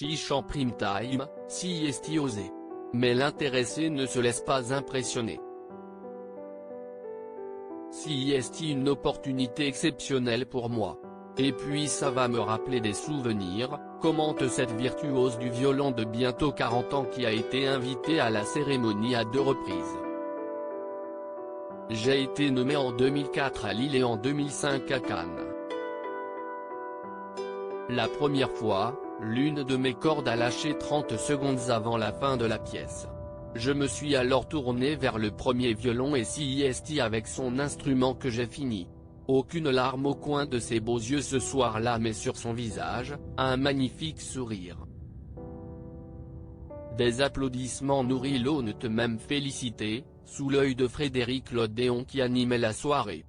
Chiche en prime time, si est osé. Mais l'intéressé ne se laisse pas impressionner. Si est une opportunité exceptionnelle pour moi. Et puis ça va me rappeler des souvenirs, commente cette virtuose du violon de bientôt 40 ans qui a été invitée à la cérémonie à 2 reprises. J'ai été nommé en 2004 à Lille et en 2005 à Cannes. La première fois, l'une de mes cordes a lâché 30 secondes avant la fin de la pièce. Je me suis alors tourné vers le premier violon et si est avec son instrument que j'ai fini. Aucune larme au coin de ses beaux yeux ce soir-là mais sur son visage, un magnifique sourire. Des applaudissements nourris l'aune même félicité, sous l'œil de Frédéric Lodéon qui animait la soirée.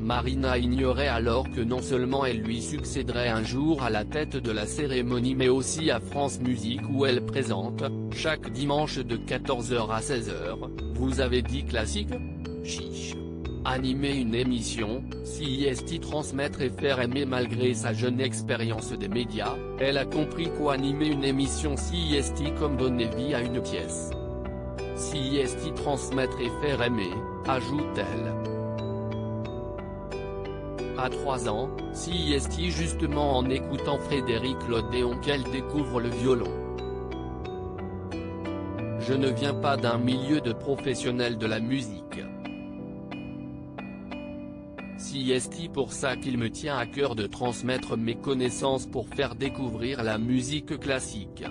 Marina ignorait alors que non seulement elle lui succéderait un jour à la tête de la cérémonie mais aussi à France Musique où elle présente, chaque dimanche de 14h à 16h, Vous avez dit classique ? Chiche. Animer une émission, si est transmettre et faire aimer malgré sa jeune expérience des médias, elle a compris qu'animer une émission si est comme donner vie à une pièce. Si est transmettre et faire aimer, ajoute-t-elle. À 3 ans, si est justement en écoutant Frédéric Lodéon qu'elle découvre le violon. Je ne viens pas d'un milieu de professionnels de la musique. Si est pour ça qu'il me tient à cœur de transmettre mes connaissances pour faire découvrir la musique classique.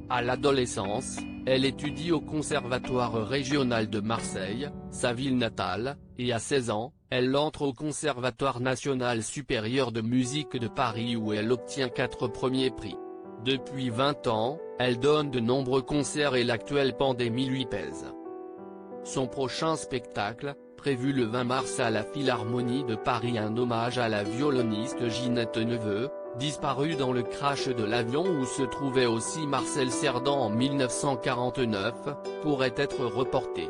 À l'adolescence, elle étudie au Conservatoire régional de Marseille, sa ville natale, et à 16 ans, elle entre au Conservatoire national supérieur de musique de Paris où elle obtient 4 premiers prix. Depuis 20 ans, elle donne de nombreux concerts et l'actuelle pandémie lui pèse. Son prochain spectacle, prévu le 20 mars à la Philharmonie de Paris, un hommage à la violoniste Ginette Neveu, disparue dans le crash de l'avion où se trouvait aussi Marcel Cerdan en 1949, pourrait être reporté.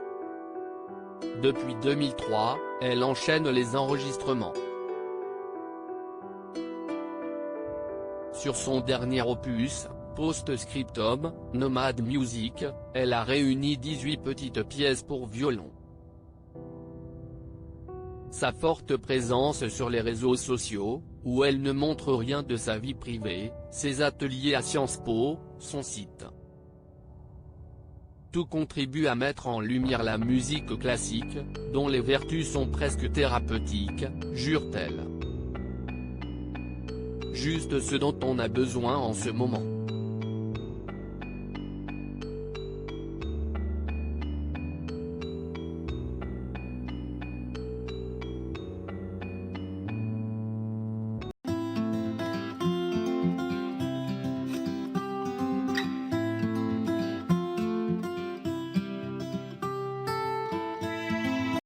Depuis 2003, elle enchaîne les enregistrements. Sur son dernier opus, Post-Scriptum, Nomad Music, elle a réuni 18 petites pièces pour violon. Sa forte présence sur les réseaux sociaux, où elle ne montre rien de sa vie privée, ses ateliers à Sciences Po, son site. Tout contribue à mettre en lumière la musique classique, dont les vertus sont presque thérapeutiques, jure-t-elle. Juste ce dont on a besoin en ce moment.